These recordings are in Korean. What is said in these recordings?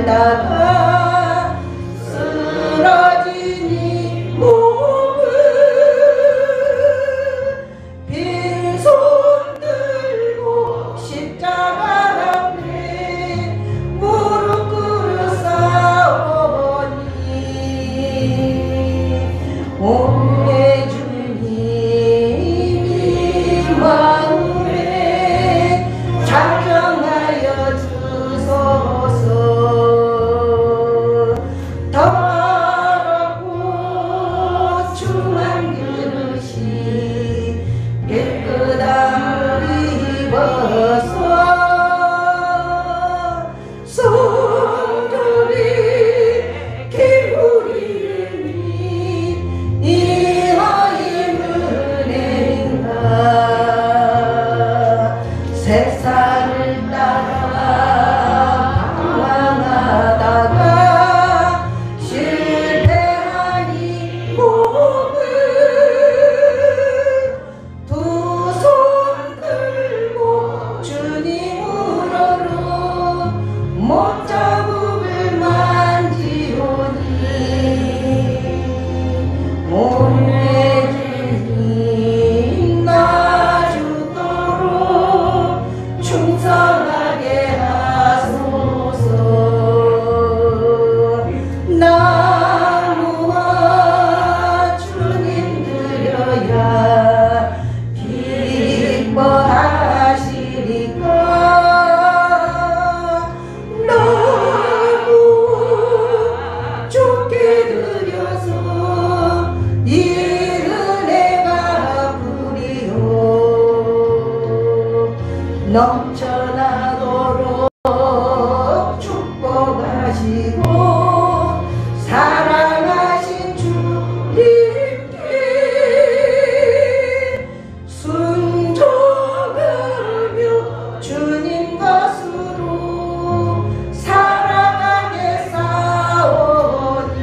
달다가 쓰러진 이 몸을 빈손 들고 십자가 앞에 무릎 꿇어 싸우니 오래 주님이 마음에 작정하여 주소서. 더럽고 충한 그릇이 깨끗함을 입어서 성전이 기울이니 이 너희 은혜인가. 세상을 따라 방황하다가 실패한 이 몸을 두 손 들고 주님으로는 못자국을 만지오니 오래 주님 나 죽도록 충성하게 하소서. 나무와 주님 드려야 기뻐하시리까. 나무 좋게 드려서 이 은혜가 부리오. 넘쳐나도록 축복하시고 사랑하신 주님께 순종하며 주님 것으로 살아가게 싸우니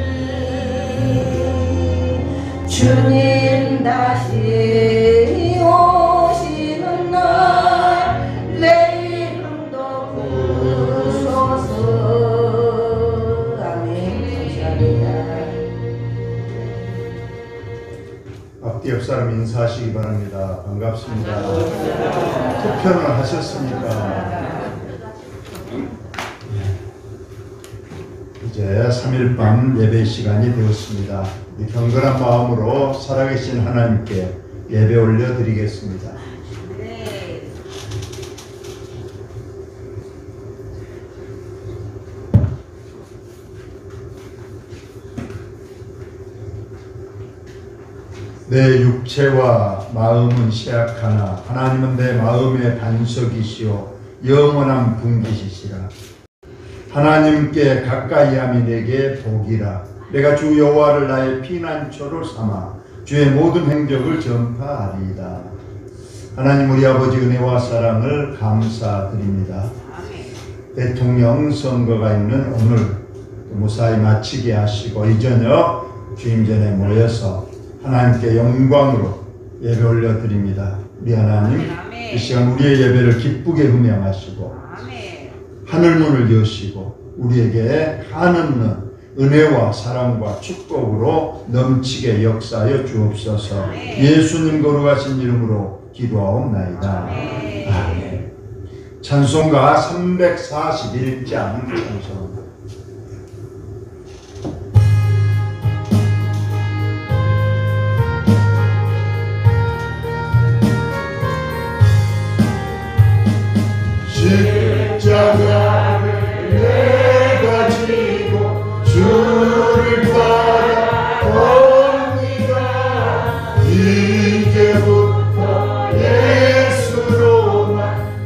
주님 다시 오시는 날 내 이름도 부르소서. 아멘. 감사합니다. 앞뒤 옆 사람 인사하시기 바랍니다. 반갑습니다. 투표는 하셨습니까? 이제 3일 밤 예배 시간이 되었습니다. 이 경건한 마음으로 살아계신 하나님께 예배 올려드리겠습니다. 내 육체와 마음은 she약하나 하나님은 내 마음의 반석이시오 영원한 분기시시라. 하나님께 가까이함이 내게 복이라. 내가 주 여호와를 나의 피난처로 삼아 주의 모든 행적을 전파하리이다. 하나님 우리 아버지 은혜와 사랑을 감사드립니다. 대통령 선거가 있는 오늘 무사히 마치게 하시고 이 저녁 주임 전에 모여서 하나님께 영광으로 예배 올려드립니다. 우리 하나님 이 시간 우리의 예배를 기쁘게 음행하시고 하늘문을 여시고 우리에게 한없는 은혜와 사랑과 축복으로 넘치게 역사하여 주옵소서. 예수님 거룩하신 이름으로 기도하옵나이다. 아멘. 찬송가 341장 찬송. 십자가를 내가 지고 주를 따라옵니다. 이제부터 예수로만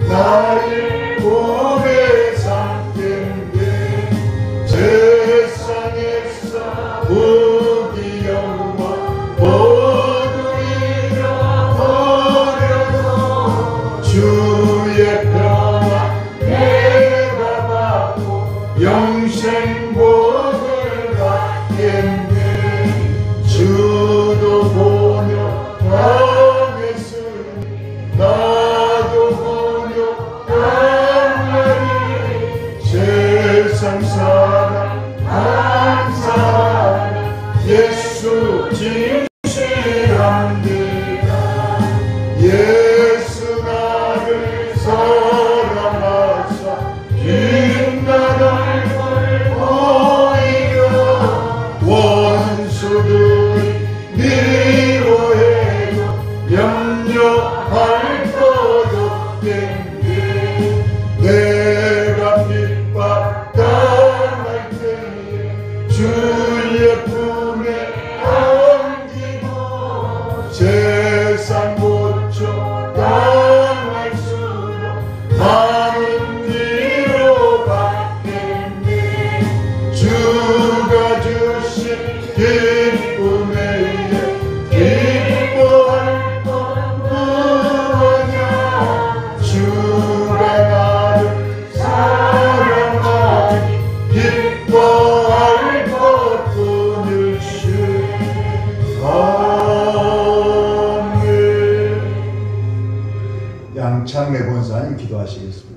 나를 보게 삼겠네. 세상에서 부귀 영광 모두 잃어버려도 주의 평 내가 세상 사랑한 사람 예수 진실합니다. 예수 나를 사랑하사 빛난 얼굴 보이며 원수들이 미워해도 염려할 것 없겠네. 내가 핍박당할 때에 주의 품에 안기고 세상 고쳐 당할수록 많은 위로받겠네. 주가 주신 기쁨에 기뻐할 것 무엇냐. 주가 나를 사랑하니 기뻐할 것뿐일세. 아멘. 양창래 권사님 기도하시겠습니다.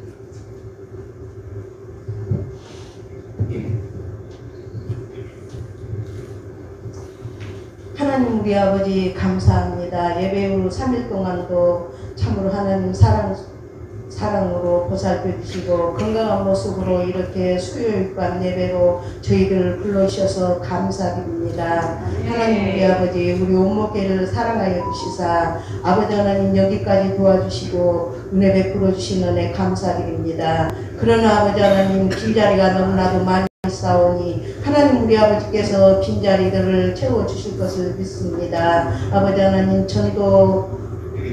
하나님 우리 아버지 감사합니다. 예배 후 3일 동안도 참으로 하나님 사랑으로 보살펴 주시고 건강한 모습으로 이렇게 수요일 밤 예배로 저희들 불러주셔서 감사드립니다. 하나님 우리 아버지 우리 온목교를 사랑하여 주시사 아버지 하나님 여기까지 도와주시고 은혜 베풀어 주신 은혜 감사드립니다. 그러나 아버지 하나님 빈자리가 너무나도 많이 싸우니 하나님 우리 아버지께서 빈자리들을 채워주실 것을 믿습니다. 아버지 하나님 전도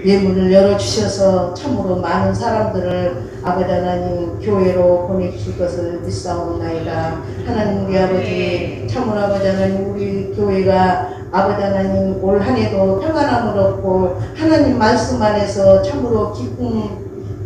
예문을 열어주셔서 참으로 많은 사람들을 아버지 하나님 교회로 보내주실 것을 믿사옵나이다. 하나님 우리 아버지 참으로 아버지 하나님 우리 교회가 아버지 하나님 올 한해도 평안함을 얻고 하나님 말씀 안에서 참으로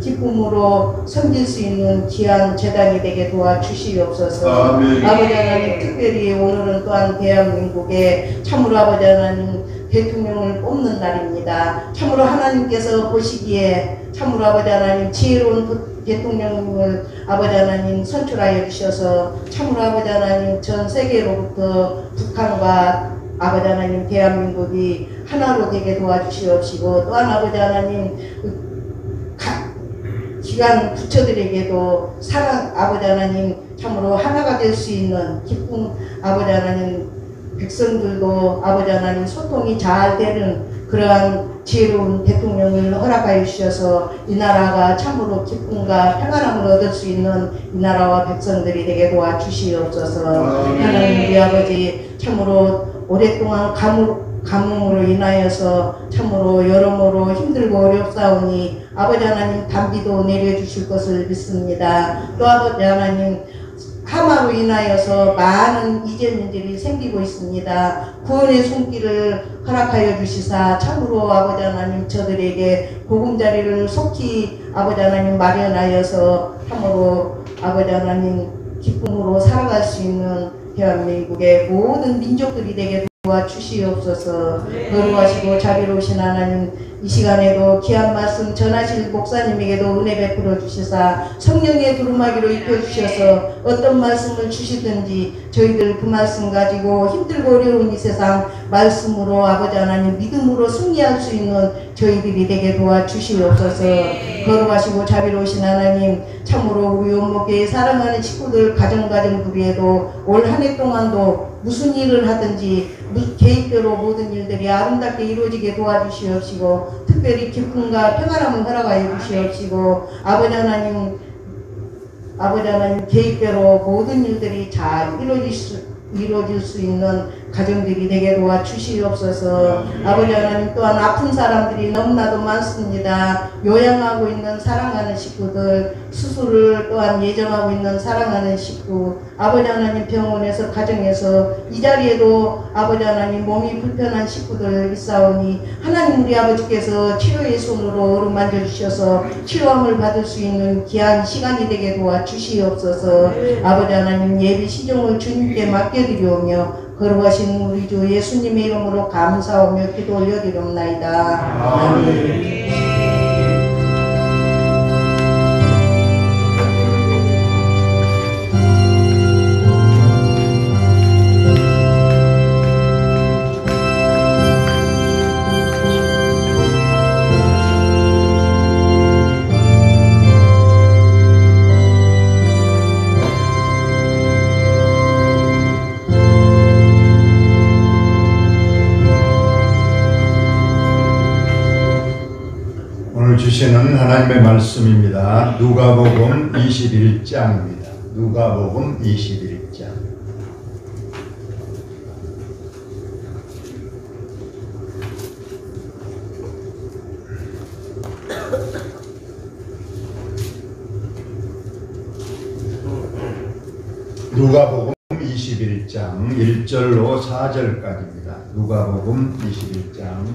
기쁨으로 섬길 수 있는 귀한 재단이 되게 도와주시옵소서. 아멘. 아버지 하나님 특별히 오늘은 또한 대한민국에 참으로 아버지 하나님 대통령을 뽑는 날입니다. 참으로 하나님께서 보시기에 참으로 아버지 하나님 지혜로운 대통령을 아버지 하나님 선출하여 주셔서 참으로 아버지 하나님 전 세계로부터 북한과 아버지 하나님 대한민국이 하나로 되게 도와주시옵시고 또한 아버지 하나님 각 기관 부처들에게도 사랑 아버지 하나님 참으로 하나가 될 수 있는 기쁨 아버지 하나님 백성들도 아버지 하나님 소통이 잘 되는 그러한 지혜로운 대통령을 허락하여 주셔서 이 나라가 참으로 기쁨과 평안함을 얻을 수 있는 이 나라와 백성들이 되게 도와주시옵소서. 하나님 우리 아버지 참으로 오랫동안 가뭄으로 인하여서 참으로 여러모로 힘들고 어렵사오니 아버지 하나님 단비도 내려주실 것을 믿습니다. 또 아버지 하나님 하마로 인하여서 많은 이재민들이 생기고 있습니다. 구원의 손길을 허락하여 주시사 참으로 아버지 하나님 저들에게 보금자리를 속히 아버지 하나님 마련하여서 참으로 아버지 하나님 기쁨으로 살아갈 수 있는 대한민국의 모든 민족들이 되게 도와주시옵소서. 거룩하시고 자비로우신 하나님 이 시간에도 귀한 말씀 전하실 목사님에게도 은혜 베풀어 주시사 성령의 두루마기로 입혀주셔서 어떤 말씀을 주시든지 저희들 그 말씀 가지고 힘들고 어려운 이 세상 말씀으로 아버지 하나님 믿음으로 승리할 수 있는 저희들이 되게 도와주시옵소서. 거룩하시고 자비로우신 하나님 참으로 우리 온목교회 사랑하는 식구들 가정부리에도 올 한 해 동안도 무슨 일을 하든지 계획대로 모든 일들이 아름답게 이루어지게 도와주시옵시고 특별히 기쁨과 평안함을 허락하여 주시옵시고 아버지 하나님 계획대로 모든 일들이 잘 이루어질 수 있는 가정들이 되게 도와주시옵소서. 아버지 하나님 또한 아픈 사람들이 너무나도 많습니다. 요양하고 있는 사랑하는 식구들 수술을 또한 예정하고 있는 사랑하는 식구 아버지 하나님 병원에서 가정에서 이 자리에도 아버지 하나님 몸이 불편한 식구들 있사오니 하나님 우리 아버지께서 치료의 손으로 어루만져 주셔서 치료함을 받을 수 있는 귀한 시간이 되게 도와주시옵소서. 아버지 하나님 예비 시종을 주님께 맡겨드리오며 거룩하신 우리 주 예수님의 이름으로 감사하며 기도 올려드리옵나이다. 아멘. 하나님의 말씀입니다. 누가복음 21장입니다. 누가복음 21장. 누가복음 21장 1절로 4절까지입니다. 누가복음 21장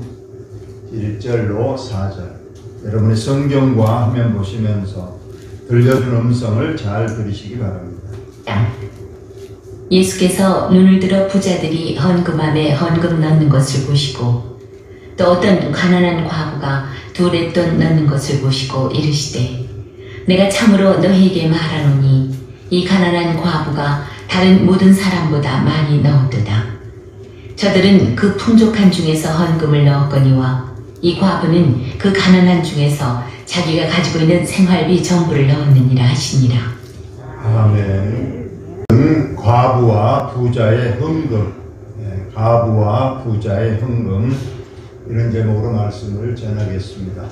1절로 4절. 여러분의 성경과 화면 보시면서 들려준 음성을 잘 들으시기 바랍니다. 예수께서 눈을 들어 부자들이 헌금함에 헌금 넣는 것을 보시고 또 어떤 가난한 과부가 둘의 돈 넣는 것을 보시고 이르시되 내가 참으로 너희에게 말하노니 이 가난한 과부가 다른 모든 사람보다 많이 넣었도다. 저들은 그 풍족한 중에서 헌금을 넣었거니와 이 과부는 그 가난한 중에서 자기가 가지고 있는 생활비 전부를 넣었느니라 하시니라. 아멘. 과부와 부자의 헌금, 과부와 부자의 헌금, 이런 제목으로 말씀을 전하겠습니다.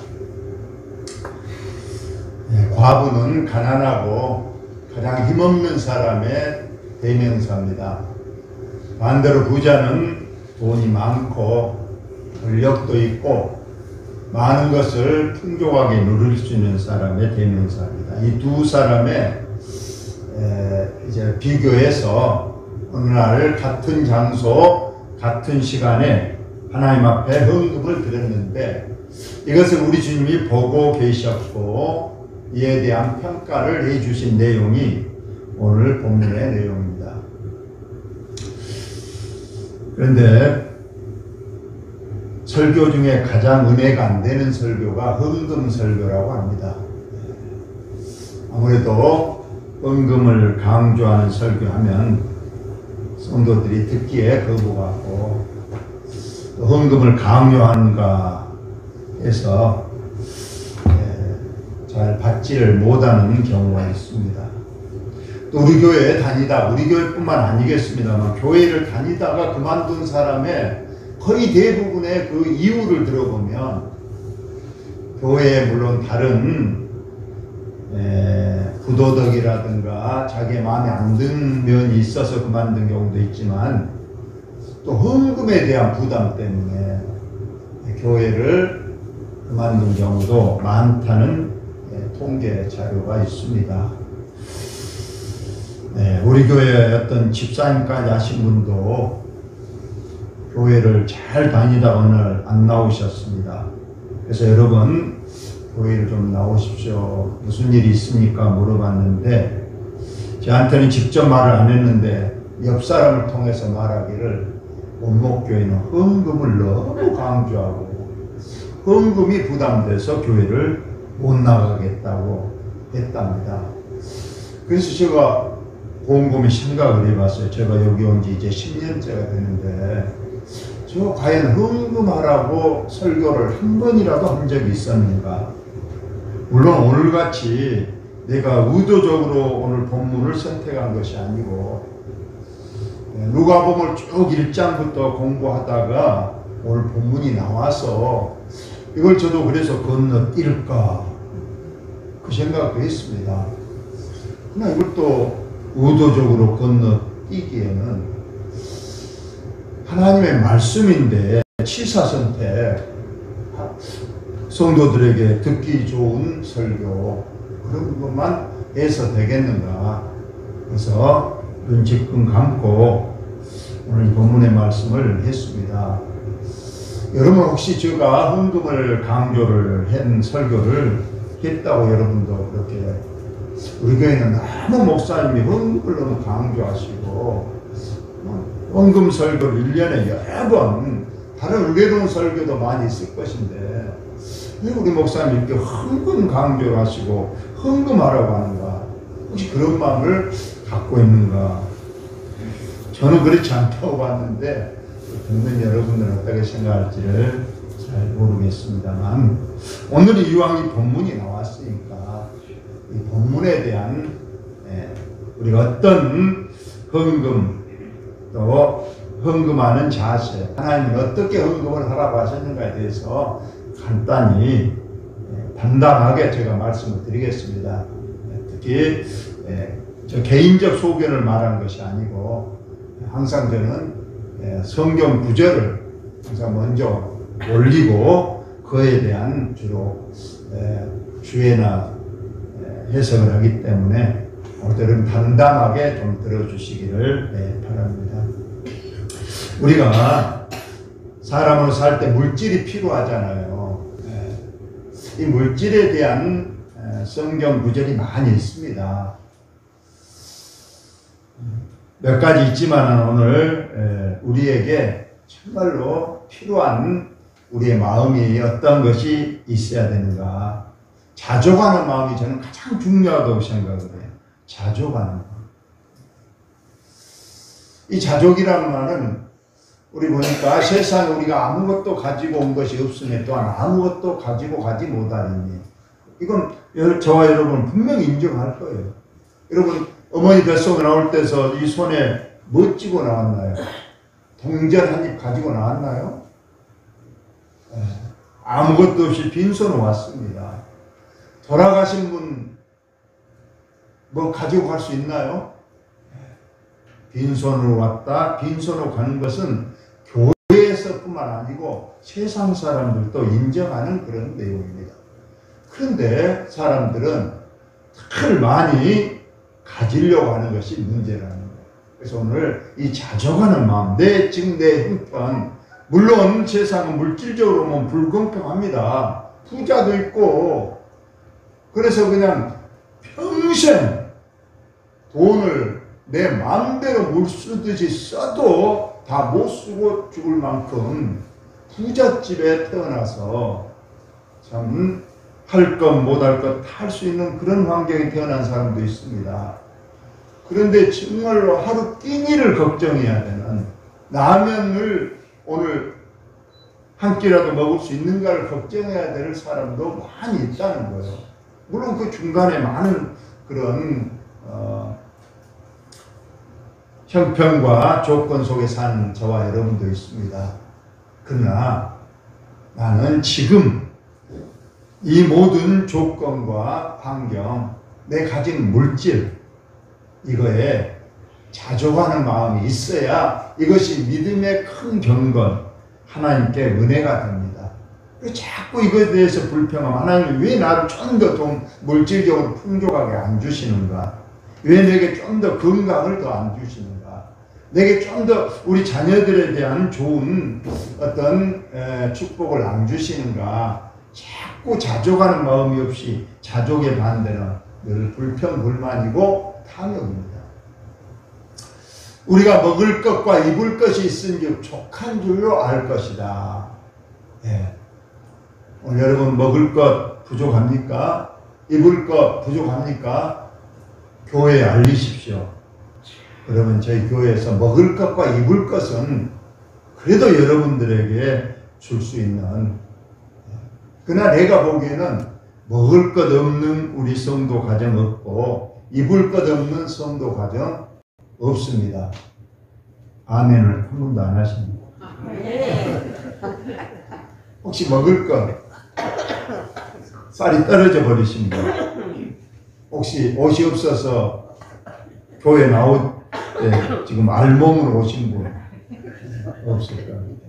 과부는 가난하고 가장 힘없는 사람의 대명사입니다. 반대로 부자는 돈이 많고 권력도 있고 많은 것을 풍족하게 누릴 수 있는 사람의 대명사입니다. 이 두 사람의 이제 비교해서 어느 날 같은 장소, 같은 시간에 하나님 앞에 헌금을 드렸는데 이것을 우리 주님이 보고 계셨고 이에 대한 평가를 해주신 내용이 오늘 본문의 내용입니다. 그런데 설교 중에 가장 은혜가 안 되는 설교가 헌금 설교라고 합니다. 아무래도 헌금을 강조하는 설교하면 성도들이 듣기에 거부하고 헌금을 강요하는가 해서 잘 받지를 못하는 경우가 있습니다. 또 우리 교회에 다니다, 우리 교회뿐만 아니겠습니다만 교회를 다니다가 그만둔 사람의 거의 대부분의 그 이유를 들어보면 교회에 물론 다른 부도덕이라든가 자기의 마음에 안 드는 면이 있어서 그만둔 경우도 있지만 또 헌금에 대한 부담 때문에 교회를 그만둔 경우도 많다는 통계 자료가 있습니다. 우리 교회 어떤 집사님까지 하신 분도 교회를 잘 다니다가 어느 날 안 나오셨습니다. 그래서 여러분 교회를 좀 나오십시오. 무슨 일이 있습니까? 물어봤는데 저한테는 직접 말을 안 했는데 옆 사람을 통해서 말하기를 원목교회는 헌금을 너무 강조하고 헌금이 부담돼서 교회를 못 나가겠다고 했답니다. 그래서 제가 곰곰이 생각을 해봤어요. 제가 여기 온 지 이제 10년째가 되는데 저 과연 헌금하라고 설교를 한 번이라도 한 적이 있었는가? 물론 오늘같이 내가 의도적으로 오늘 본문을 선택한 것이 아니고 누가복음을 쭉 1장부터 공부하다가 오늘 본문이 나와서 이걸 저도 그래서 건너뛸까 그 생각도 했습니다. 그러나 이걸 또 의도적으로 건너뛰기에는 하나님의 말씀인데 취사선택, 성도들에게 듣기 좋은 설교 그런 것만 해서 되겠는가. 그래서 눈치끔 감고 오늘 본문의 말씀을 했습니다. 여러분 혹시 제가 헌금을 강조를 한 설교를 했다고 여러분도 그렇게 우리 교회는 너무 목사님이 헌금을 너무 강조하시고 헌금 설교를 1년에 여러 번 다른 의외로운 설교도 많이 있을 것인데 왜 우리 목사님이 이렇게 헌금 강조를 하시고 헌금하라고 하는가? 혹시 그런 마음을 갖고 있는가? 저는 그렇지 않다고 봤는데 듣는 여러분들은 어떻게 생각할지를 잘 모르겠습니다만 오늘 이왕 이 본문이 나왔으니까 이 본문에 대한 우리가 어떤 헌금 또 헌금하는 자세, 하나님은 어떻게 헌금을 하라고 하셨는가에 대해서 간단히 담담하게 제가 말씀을 드리겠습니다. 특히 저 개인적 소견을 말한 것이 아니고 항상 저는 성경 구절을 항상 먼저 올리고 그에 대한 주로 주의나 해석을 하기 때문에 오늘은 담담하게 좀 들어주시기를 바랍니다. 우리가 사람으로 살 때 물질이 필요하잖아요. 이 물질에 대한 성경 구절이 많이 있습니다. 몇 가지 있지만 오늘 우리에게 정말로 필요한 우리의 마음이 어떤 것이 있어야 되는가. 자족하는 마음이 저는 가장 중요하다고 생각을 해요. 자족하는 마음. 이 자족이라는 말은 우리 보니까 세상에 우리가 아무것도 가지고 온 것이 없으며 또한 아무것도 가지고 가지 못하리니, 이건 저와 여러분 분명히 인정할 거예요. 여러분 어머니 뱃속에 나올 때서 이 손에 뭐 쥐고 나왔나요? 동전 한 입 가지고 나왔나요? 아무것도 없이 빈손으로 왔습니다. 돌아가신 분 뭐 가지고 갈 수 있나요? 빈손으로 왔다. 빈손으로 가는 것은 교회에서뿐만 아니고 세상 사람들도 인정하는 그런 내용입니다. 그런데 사람들은 특히 많이 가지려고 하는 것이 문제라는 거예요. 그래서 오늘 이 자족하는 마음, 지금 내 형편, 물론 세상은 물질적으로 보면 불공평합니다. 부자도 있고, 그래서 그냥 평생 돈을 내 마음대로 물 쓰듯이 써도 다 못 쓰고 죽을 만큼 부잣집에 태어나서 참 할 것 못할 것 할 수 있는 그런 환경에 태어난 사람도 있습니다. 그런데 정말로 하루 끼니를 걱정해야 되는, 라면을 오늘 한 끼라도 먹을 수 있는가를 걱정해야 될 사람도 많이 있다는 거예요. 물론 그 중간에 많은 그런 형편과 조건 속에 사는 저와 여러분도 있습니다. 그러나 나는 지금 이 모든 조건과 환경, 내 가진 물질, 이거에 자족하는 마음이 있어야 이것이 믿음의 큰 경건, 하나님께 은혜가 됩니다. 자꾸 이거에 대해서 불평하면 하나님 왜 나를 좀 더 물질적으로 풍족하게 안 주시는가? 왜 내게 좀 더 건강을 더 안 주시는가? 내게 좀 더 우리 자녀들에 대한 좋은 어떤 축복을 안 주시는가? 자꾸 자족하는 마음이 없이, 자족의 반대는 늘 불평, 불만이고 탐욕입니다. 우리가 먹을 것과 입을 것이 있은즉 족한 줄로 알 것이다. 오늘 여러분 먹을 것 부족합니까? 입을 것 부족합니까? 교회에 알리십시오. 그러면 저희 교회에서 먹을 것과 입을 것은 그래도 여러분들에게 줄 수 있는, 그러나 내가 보기에는 먹을 것 없는 우리 성도 가정 없고 입을 것 없는 성도 가정 없습니다. 아멘을 한 번도 안 하십니다. 혹시 먹을 것 쌀이 떨어져 버리신 분, 혹시 옷이 없어서 교회 나올 때 지금 알몸으로 오신 분 없을 겁니다.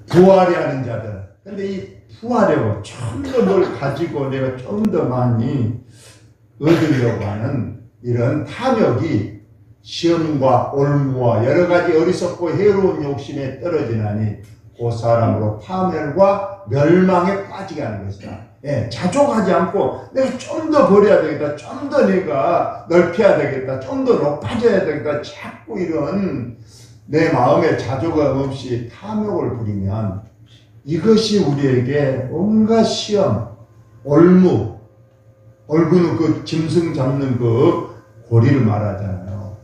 부활이 하는 자들. 근데 이 부활하려고 좀 더 뭘 가지고 내가 좀 더 많이 얻으려고 하는 이런 탐욕이 시험과 올무와 여러 가지 어리석고 해로운 욕심에 떨어지나니 그 사람으로 파멸과 멸망에 빠지게 하는 것이다. 자족하지 않고 내가 좀 더 버려야 되겠다, 좀 더 내가 넓혀야 되겠다, 좀 더 높아져야 되겠다, 자꾸 이런 내 마음에 자족감 없이 탐욕을 부리면 이것이 우리에게 온갖 시험, 올무, 얼굴은 그 짐승 잡는 그 고리를 말하잖아요.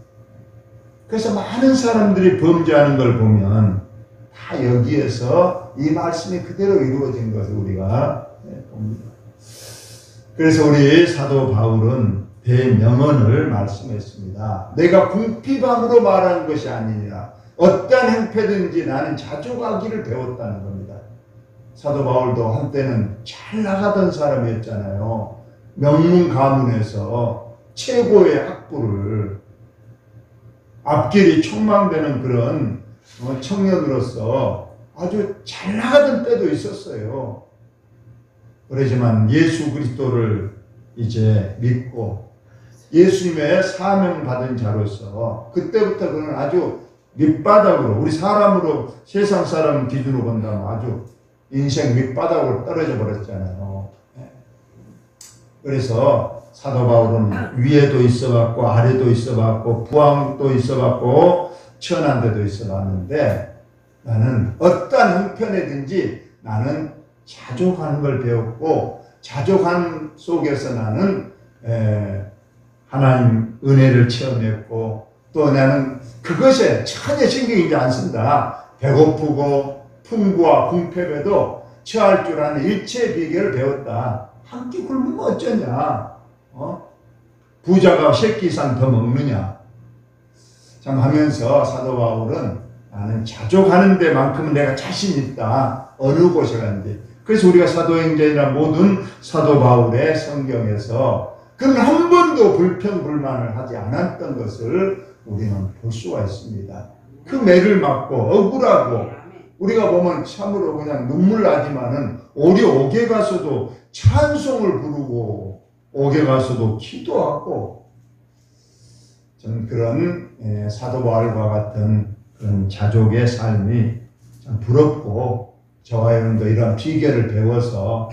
그래서 많은 사람들이 범죄하는 걸 보면 다 여기에서 이 말씀이 그대로 이루어진 것을 우리가 봅니다. 그래서 우리 사도 바울은 대명언을 말씀했습니다. 내가 궁핍함으로 말하는 것이 아니니라. 어떠한 행패든지 나는 자족하기를 배웠다는 겁니다. 사도 바울도 한때는 잘 나가던 사람이었잖아요. 명문 가문에서 최고의 학부를 앞길이 촉망되는 그런 청년으로서 아주 잘 나가던 때도 있었어요. 그러지만 예수 그리스도를 이제 믿고 예수님의 사명 받은 자로서 그때부터 그는 아주 밑바닥으로, 우리 사람으로, 세상 사람 기준으로 본다면 아주 인생 밑바닥으로 떨어져 버렸잖아요. 그래서 사도 바울은 위에도 있어봤고 아래도 있어봤고 부항도 있어봤고 천한 데도 있어봤는데, 나는 어떠한 형편이든지 나는 자족하는 걸 배웠고, 자족함 속에서 나는 하나님 은혜를 체험했고, 또 나는 그것에 전혀 신경이지 않습니다. 배고프고 풍부와 궁핍에도 처할 줄 아는 일체의 비결을 배웠다. 한 끼 굶으면 어쩌냐? 부자가 새끼 이상 더 먹느냐? 참 하면서 사도 바울은 나는 자족하는 데만큼은 내가 자신 있다. 어느 곳에 갔는지. 그래서 우리가 사도행전이나 모든 사도 바울의 성경에서 그는 한 번도 불평불만을 하지 않았던 것을 우리는 볼 수가 있습니다. 그 매를 맞고 억울하고 우리가 보면 참으로 그냥 눈물 나지만은 오히려 옥에 가서도 찬송을 부르고 옥에 가서도 기도하고, 저는 그런 사도 바울과 같은 그런 자족의 삶이 참 부럽고, 저와 여러분도 이런 비결을 배워서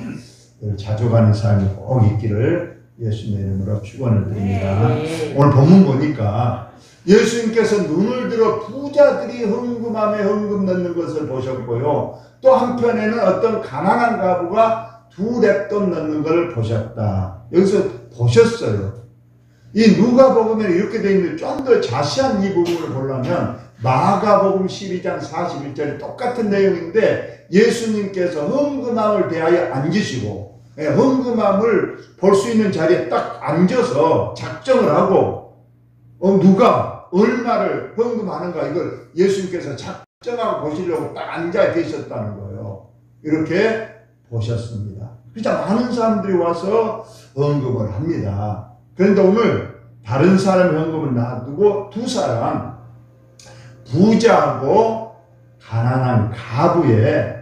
자족하는 삶이 꼭 있기를 예수님의 이름으로 축원을 드립니다. 오늘 본문 보니까 예수님께서 눈을 들어 부자들이 헌금함에 헌금 넣는 것을 보셨고요. 또 한편에는 어떤 가난한 가부가 2렙돈 넣는 걸 보셨다. 여기서 보셨어요. 이 누가복음에 이렇게 되어 있는데 좀 더 자세한 이 부분을 보려면 마가복음 12장 41절이 똑같은 내용인데, 예수님께서 헌금함을 대하여 앉으시고 헌금함을 볼 수 있는 자리에 딱 앉아서 작정을 하고 누가 얼마를 헌금하는가 이걸 예수님께서 작정하고 보시려고 딱 앉아 계셨다는 거예요. 이렇게 보셨습니다. 진짜 많은 사람들이 와서 헌금을 합니다. 그런데 오늘 다른 사람의 헌금을 놔두고 두 사람, 부자하고 가난한 가부의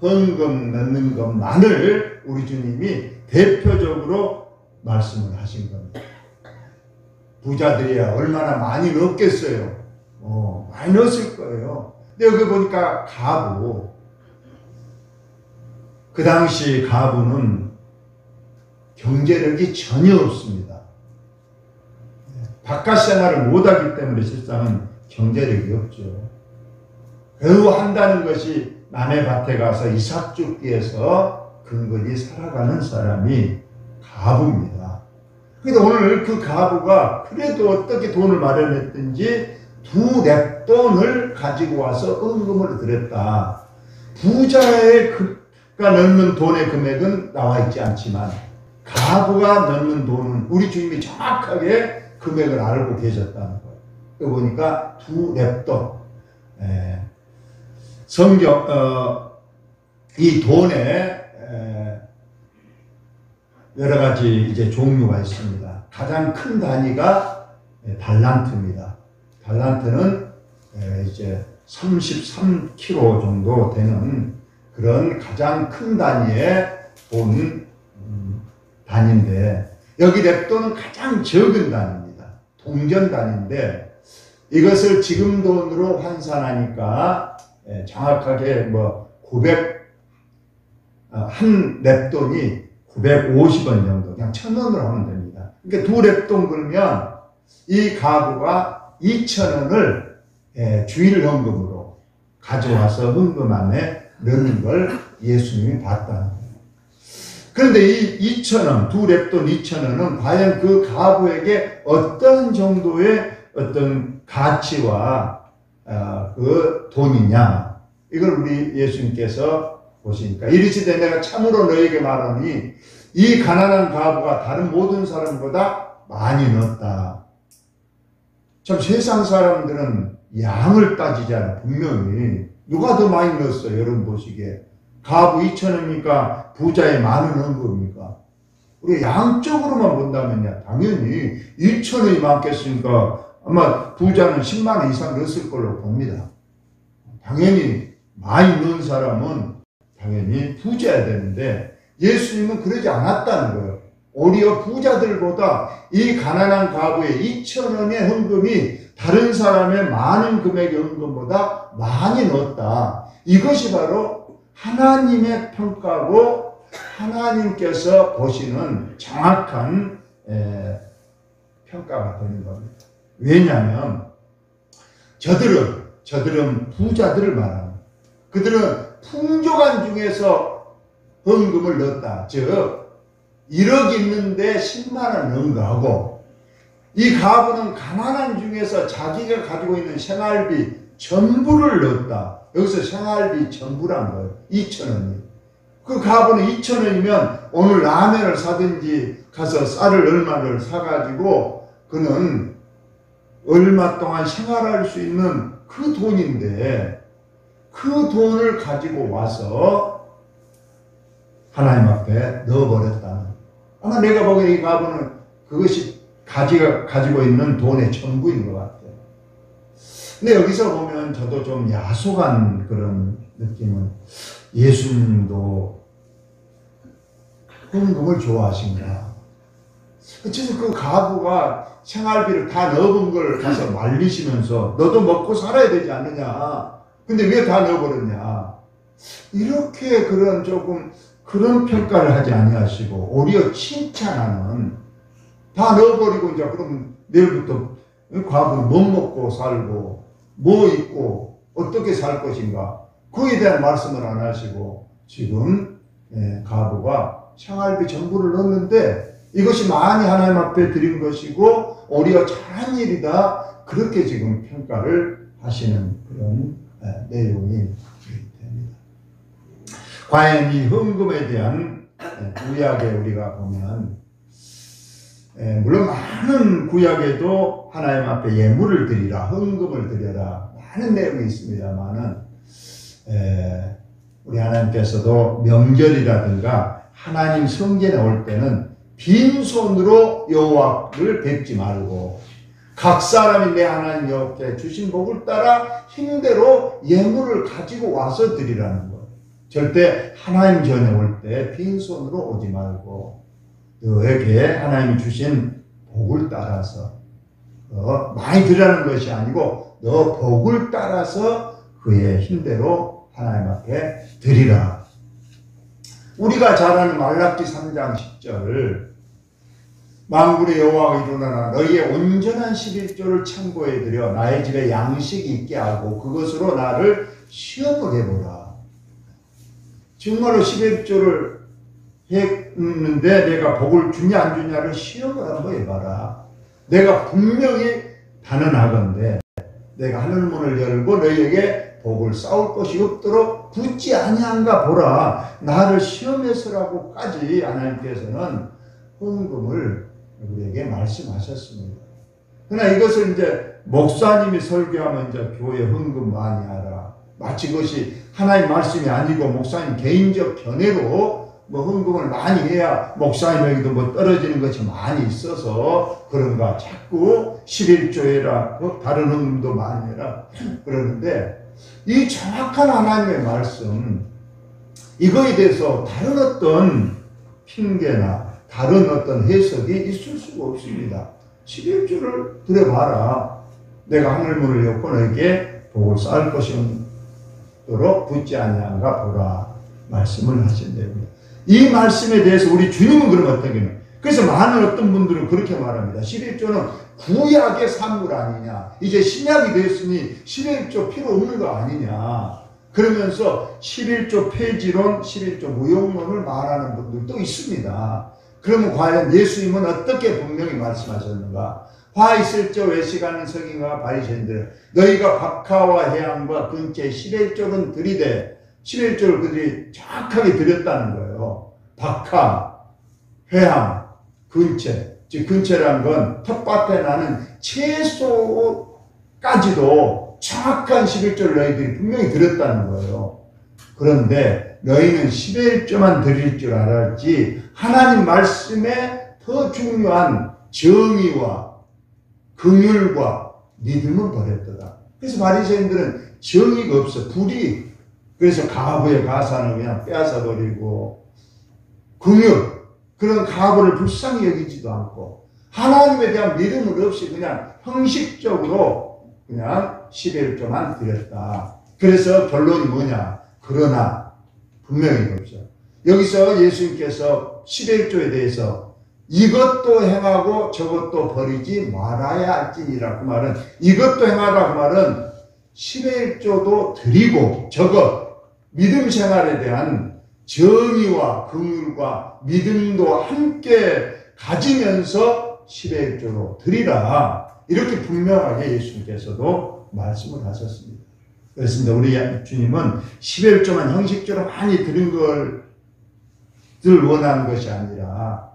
헌금 넣는 것만을 우리 주님이 대표적으로 말씀을 하신 겁니다. 부자들이야 얼마나 많이 넣었겠어요. 많이 넣었을 거예요. 근데 여기 보니까 가부, 그 당시 가부는 경제력이 전혀 없습니다. 바깥 생활을 못하기 때문에 실상은 경제력이 없죠. 겨우 한다는 것이 남의 밭에 가서 이삭 줍기에서 근근히 살아가는 사람이 가부입니다. 그런데 오늘 그 가부가 그래도 어떻게 돈을 마련했든지 2렙돈을 가지고 와서 헌금을 드렸다. 부자가 넣는 돈의 금액은 나와 있지 않지만 가부가 넣는 돈은 우리 주님이 정확하게 금액을 알고 계셨다는 거예요. 여기 보니까 2렙돈. 성경 이 돈에 여러 가지 이제 종류가 있습니다. 가장 큰 단위가 달란트입니다. 달란트는 이제 33kg 정도 되는 그런 가장 큰 단위의 돈 단위인데, 여기 렙돈은 가장 적은 단위입니다. 동전 단위인데 이것을 지금 돈으로 환산하니까 정확하게 한 렙돈이 950원 정도, 그냥 1,000원으로 하면 됩니다. 그러니까 2렙돈 걸면 이 가부가 2,000원을 주일 헌금으로 가져와서 헌금 안에 넣는 걸 예수님이 봤다는 거예요. 그런데 이 2,000원, 2렙돈 2,000원은 과연 그 가부에게 어떤 정도의 어떤 가치와 그 돈이냐, 이걸 우리 예수님께서 보시니까 이르시되 내가 참으로 너에게 말하니 이 가난한 가부가 다른 모든 사람보다 많이 넣었다. 참 세상 사람들은 양을 따지잖아요. 분명히 누가 더 많이 넣었어요. 여러분 보시기에 가부 2천원이니까 부자의 많은 헌금입니까? 우리 양적으로만 본다면요, 당연히 2천원이 많겠으니까 아마 부자는 10만원 이상 넣었을 걸로 봅니다. 당연히 많이 넣은 사람은 당연히 부자여야 되는데 예수님은 그러지 않았다는 거예요. 오히려 부자들보다 이 가난한 가부의 2천원의 헌금이 다른 사람의 많은 금액의 헌금보다 많이 넣었다. 이것이 바로 하나님의 평가고 하나님께서 보시는 정확한 평가가 되는 겁니다. 왜냐하면 저들은 부자들을 말합니다. 그들은 풍족한 중에서 헌금을 넣었다. 즉 1억 있는데 10만원 넣은 거하고, 이 가부는 가난한 중에서 자기가 가지고 있는 생활비 전부를 넣었다. 여기서 생활비 전부란 거예요. 2천원이. 그 가부는 2천원이면 오늘 라면을 사든지 가서 쌀을 얼마를 사가지고 그는 얼마 동안 생활할 수 있는 그 돈인데, 그 돈을 가지고 와서 하나님 앞에 넣어버렸다는. 아마 내가 보기에 이 가부는 그것이 가지고 있는 돈의 전부인 것 같아요. 근데 여기서 보면 저도 좀 야속한 그런 느낌은, 예수님도 헌금을 좋아하신가? 어째서 그 가부가 생활비를 다 넣어본 걸 가서 말리시면서 너도 먹고 살아야 되지 않느냐? 근데 왜 다 넣어버렸냐? 이렇게 그런 평가를 하지 아니하시고 오히려 칭찬하는, 다 넣어버리고 이제 그럼 내일부터 과부는 뭐 먹고 살고 뭐 입고 어떻게 살 것인가, 그에 대한 말씀을 안 하시고 지금 가부가 생활비 전부를 넣었는데 이것이 많이 하나님 앞에 드린 것이고 오히려 잘한 일이다, 그렇게 지금 평가를 하시는 그런 내용이 됩니다. 과연 이 헌금에 대한 구약에 우리가 보면, 물론 많은 구약에도 하나님 앞에 예물을 드리라, 헌금을 드려라, 많은 내용이 있습니다만은 우리 하나님께서도 명절이라든가 하나님 성전에 올 때는 빈손으로 여호와를 뵙지 말고 각 사람이 내 하나님 여호와께 주신 복을 따라 힘대로 예물을 가지고 와서 드리라는 거예요. 절대 하나님 전에 올 때 빈손으로 오지 말고 너에게 하나님이 주신 복을 따라서, 많이 드리라는 것이 아니고 너 복을 따라서 그의 힘대로 하나님 앞에 드리라. 우리가 잘 아는 말라기 3장 10절, 만군의 여호와가 이르노라 너희의 온전한 11조를 창고에 들여 나의 집에 양식이 있게 하고 그것으로 나를 시험을 해보라. 정말로 11조를 했는데 내가 복을 주냐 안 주냐를 시험을 한번 해봐라. 내가 분명히 단언하건대 내가 하늘문을 열고 너희에게 복을 쌓을 것이 없도록 붙지 아니한가 보라. 나를 시험해서라고까지 하나님께서는 헌금을 우리에게 말씀하셨습니다. 그러나 이것을 이제 목사님이 설교하면 이제 교회 헌금 많이 하라, 마치 그것이 하나님 말씀이 아니고 목사님 개인적 견해로 뭐 헌금을 많이 해야 목사님에게도 뭐 떨어지는 것이 많이 있어서 그런가, 자꾸 11조 해라, 다른 헌금도 많이 해라 그러는데, 이 정확한 하나님의 말씀, 이거에 대해서 다른 어떤 핑계나 다른 어떤 해석이 있을 수가 없습니다. 11조를 드려봐라. 내가 하늘문을 엮고 너에게 복을 쌓을 것이 없도록 붙지 아니한가 보라 말씀을 하신답니다. 이 말씀에 대해서 우리 주님은 그럼 어떻게, 그래서 많은 어떤 분들은 그렇게 말합니다. 11조는 구약의 산물 아니냐, 이제 신약이 됐으니 11조 필요 없는 거 아니냐, 그러면서 11조 폐지론, 11조 무용론을 말하는 분들도 있습니다. 그러면 과연 예수님은 어떻게 분명히 말씀하셨는가? 화 있을 적 외식하는 성인과 바리새인들 너희가 박하와 해양과 근처에 11조는 들이되, 11조를 그들이 정확하게 드렸다는 거예요. 박하, 회양, 근처, 즉 근처라는 건 텃밭에 나는 채소까지도 정확한 11조를 너희들이 분명히 드렸다는 거예요. 그런데 너희는 10의 1조만 드릴 줄 알았지 하나님 말씀에 더 중요한 정의와 긍휼과 믿음은 버렸더라. 그래서 바리새인들은 정의가 없어. 불이. 그래서 가부의 가산을 그냥 빼앗아버리고 긍휼, 그런 가부를 불쌍히 여기지도 않고 하나님에 대한 믿음은 없이 그냥 형식적으로 그냥 10의 1조만 드렸다. 그래서 결론이 뭐냐? 그러나 분명히 없어. 여기서 예수님께서 10의 1조에 대해서 이것도 행하고 저것도 버리지 말아야 할지니라. 그 말은 이것도 행하라. 그 말은 10의 1조도 드리고 저것 믿음 생활에 대한 정의와 긍휼과 믿음도 함께 가지면서 10의 1조로 드리라. 이렇게 분명하게 예수님께서도 말씀을 하셨습니다. 그렇습니다. 우리 주님은 10의 1조만 형식적으로 많이 드린 걸 원하는 것이 아니라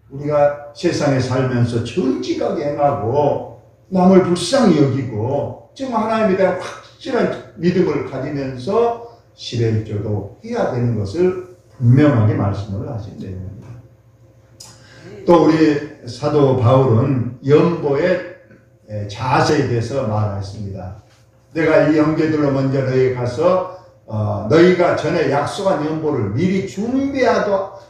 우리가 세상에 살면서 정직하게 행하고 남을 불쌍히 여기고 정말 하나님에 대한 확실한 믿음을 가지면서 10의 1조도 해야 되는 것을 분명하게 말씀을 하신 내용입니다. 또 우리 사도 바울은 연보의 자세에 대해서 말했습니다. 내가 이 형제들로 먼저 너희에 가서 너희가 전에 약속한 연보를 미리 준비하게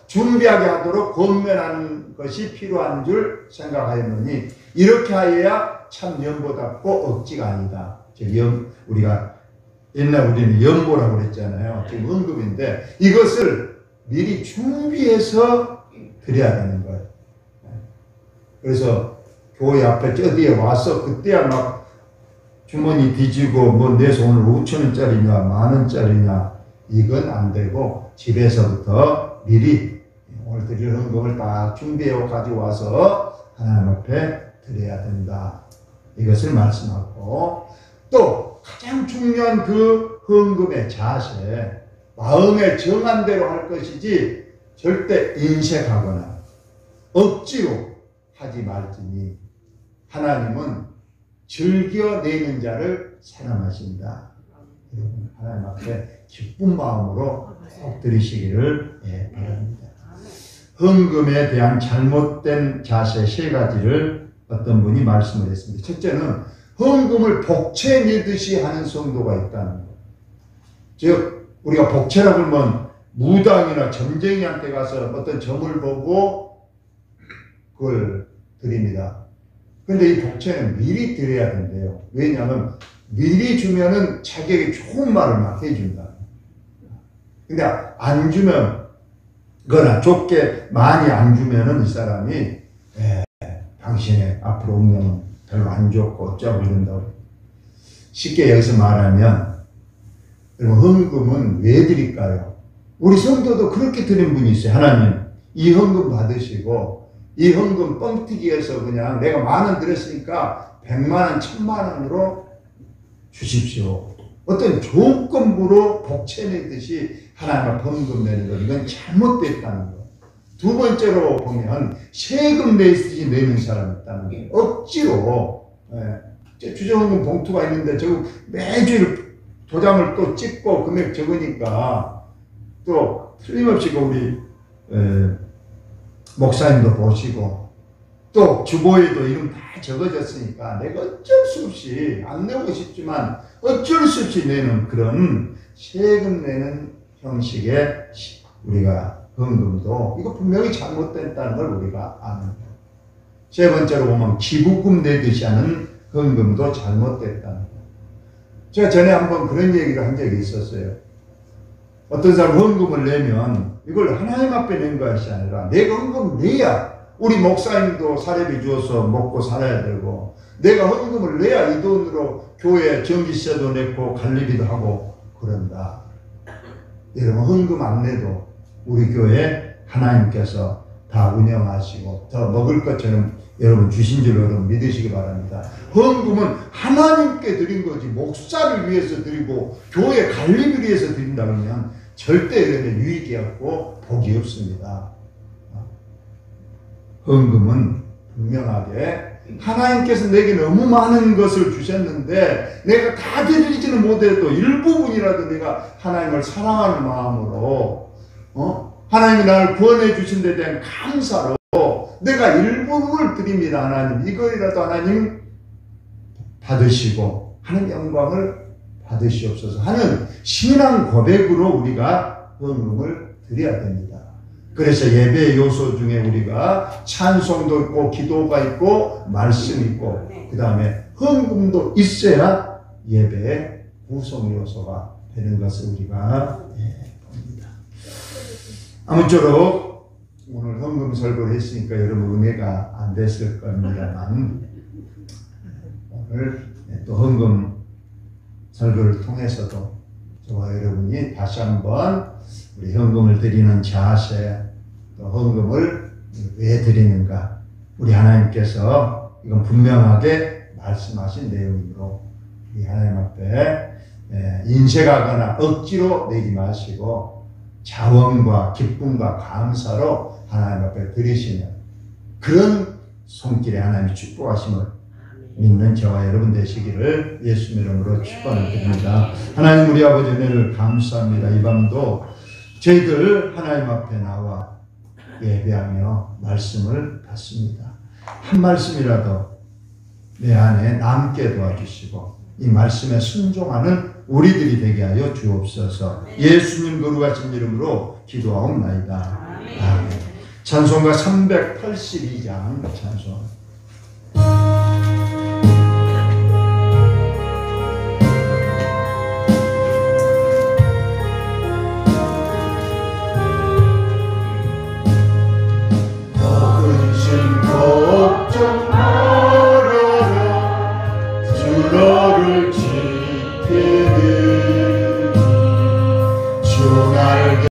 하도록 권면하는 것이 필요한 줄 생각하였느니 이렇게 하여야 참 연보답고 억지가 아니다. 우리가 옛날 우리는 연보라고 그랬잖아요. 지금 언급인데 이것을 미리 준비해서 드려야 되는 거예요. 그래서 교회 앞에 저디에 와서 그때야 막 주머니 뒤지고 뭐 내서 오늘 5,000원짜리냐 10,000원짜리냐 이건 안 되고 집에서부터 미리 오늘 드릴 헌금을 다 준비해 가지고 와서 하나님 앞에 드려야 된다. 이것을 말씀하고 또 가장 중요한 그 헌금의 자세, 마음에 정한 대로 할 것이지 절대 인색하거나 억지로 하지 말지니 하나님은 즐겨내는 자를 사랑하신다. 여러분 하나님 앞에 기쁜 마음으로 꼭 드리시기를 바랍니다. 헌금에 대한 잘못된 자세 세 가지를 어떤 분이 말씀을 했습니다. 첫째는 헌금을 복채 내듯이 하는 성도가 있다는 것. 즉 우리가 복채라고 하면 무당이나 점쟁이한테 가서 어떤 점을 보고 그걸 드립니다. 근데 이 복채는 미리 드려야 된대요. 왜냐하면 미리 주면은 자기에게 좋은 말을 막 해준다. 근데 안 주면, 거나 좁게 많이 안 주면은 이 사람이, 당신의 앞으로 운명은 별로 안 좋고 어쩌고 이런다고. 쉽게 여기서 말하면, 여러분, 헌금은 왜 드릴까요? 우리 성도도 그렇게 드린 분이 있어요. 하나님, 이 헌금 받으시고, 이 헌금 뻥튀기해서 그냥 내가 10,000원 드렸으니까 100만원, 1000만원으로 주십시오. 어떤 조건부로 복채 내듯이 하나님 앞에 헌금 내는 것, 이건 잘못됐다는 거. 두 번째로 보면 세금 내듯이 내는 사람이 있다는 게 억지로 주정헌금 봉투가 있는데 저거 매주 도장을 또 찍고 금액 적으니까 또 틀림없이 우리 목사님도 보시고 또 주보에도 이름 다 적어졌으니까 내가 어쩔 수 없이 안 내고 싶지만 어쩔 수 없이 내는 그런 세금 내는 형식의 우리가 헌금도 이거 분명히 잘못됐다는 걸 우리가 아는 거예요. 세 번째로 보면 기부금 내듯이 하는 헌금도 잘못됐다는 거예요. 제가 전에 한번 그런 얘기를 한 적이 있었어요. 어떤 사람 헌금을 내면 이걸 하나님 앞에 낸 것이 아니라 내가 헌금 내야 우리 목사님도 사례비 주어서 먹고 살아야 되고 내가 헌금을 내야 이 돈으로 교회 전기세도 냈고 관리비도 하고 그런다. 여러분 헌금 안 내도 우리 교회 하나님께서 다 운영하시고 더 먹을 것처럼 여러분 주신 줄 여러분 믿으시기 바랍니다. 헌금은 하나님께 드린 거지 목사를 위해서 드리고 교회 관리를 위해서 드린다 그러면 절대 이런 유익이 없고 복이 없습니다. 헌금은 분명하게 하나님께서 내게 너무 많은 것을 주셨는데 내가 다 드리지는 못해도 일부분이라도 내가 하나님을 사랑하는 마음으로 하나님이 나를 구원해 주신 데 대한 감사로 내가 일부분을 드립니다. 하나님 이거라도 하나님 받으시고 하나님 영광을 받으시옵소서 하는 신앙 고백으로 우리가 헌금을 드려야 됩니다. 그래서 예배의 요소 중에 우리가 찬송도 있고 기도가 있고 말씀이 있고 그 다음에 헌금도 있어야 예배의 구성 요소가 되는 것을 우리가 봅니다. 아무쪼록 오늘 헌금 설교를 했으니까 여러분 은혜가 안 됐을 겁니다만 오늘 또 헌금 설교를 통해서도 저와 여러분이 다시 한번 우리 헌금을 드리는 자세, 또 헌금을 왜 드리는가, 우리 하나님께서 이건 분명하게 말씀하신 내용으로 우리 하나님 앞에 인색하거나 억지로 내지 마시고 자원과 기쁨과 감사로 하나님 앞에 드리시는 그런 손길에 하나님이 축복하심을 믿는 저와 여러분 되시기를 예수님 이름으로 축원을 드립니다. 하나님 우리 아버지 은혜를 감사합니다. 이 밤도 저희들 하나님 앞에 나와 예배하며 말씀을 받습니다. 한 말씀이라도 내 안에 남게 도와주시고 이 말씀에 순종하는 우리들이 되게 하여 주옵소서. 예수님 거룩하신 이름으로 기도하옵나이다. 아멘. 찬송가 382장 찬송. 걱정 말아라 주 너를 지키니 주 나를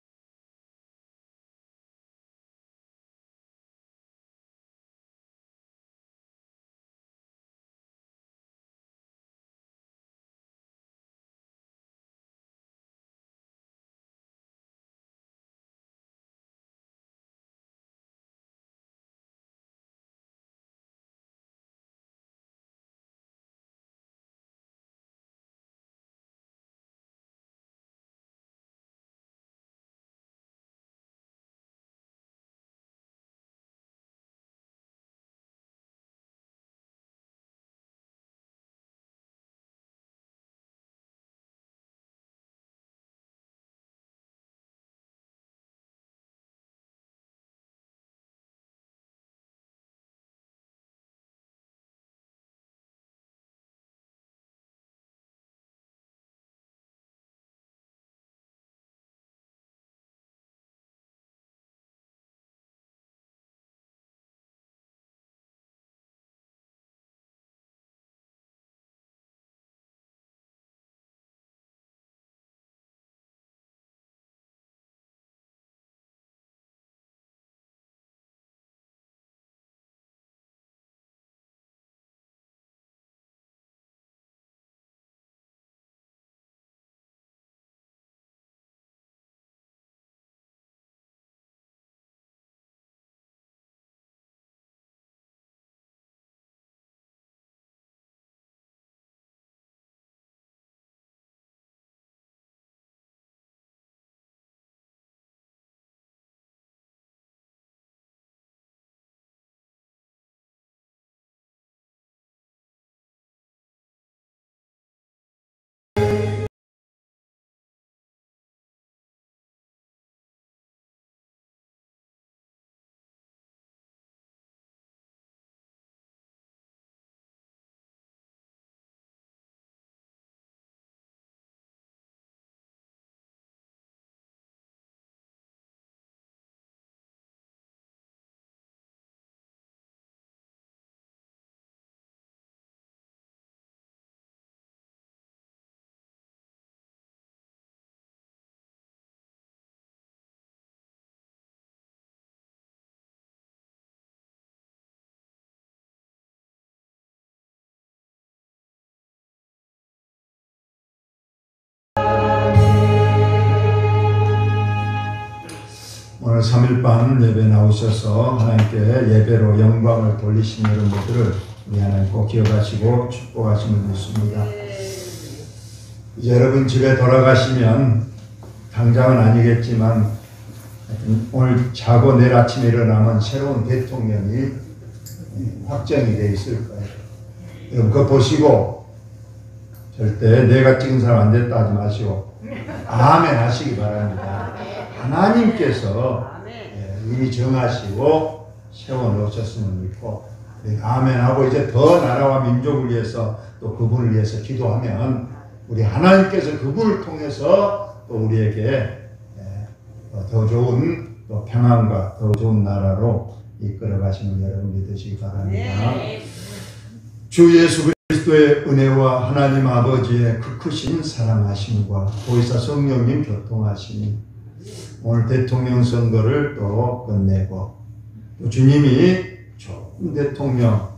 오늘 3일 밤 예배 나오셔서 하나님께 예배로 영광을 돌리신 여러분들을 우리 하나님 꼭 기억하시고 축복하시면 좋습니다. 이제 여러분 집에 돌아가시면 당장은 아니겠지만 오늘 자고 내일 아침에 일어나면 새로운 대통령이 확정이 되어 있을 거예요. 여러분 그거 보시고 절대 내가 찍은 사람 안 됐다 하지 마시고 아멘 하시기 바랍니다. 하나님께서 이미 정하시고 세워놓으셨음을 믿고 아멘 하고 이제 더 나라와 민족을 위해서 또 그분을 위해서 기도하면 우리 하나님께서 그분을 통해서 또 우리에게 더 좋은 또 평안과 더 좋은 나라로 이끌어 가시는 여러분 믿으시기 바랍니다. 주 예수 그리스도의 은혜와 하나님 아버지의 그 크신 사랑하심과 보혜사 성령님 교통하심이 오늘 대통령 선거를 또 끝내고 또 주님이 좋은 대통령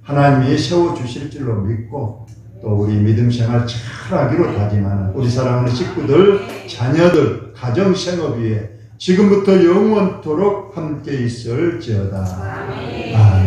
하나님이 세워주실 줄로 믿고 또 우리 믿음 생활 잘하기로 다짐하는 우리 사랑하는 식구들, 자녀들, 가정 생업 위에 지금부터 영원토록 함께 있을지어다. 아멘.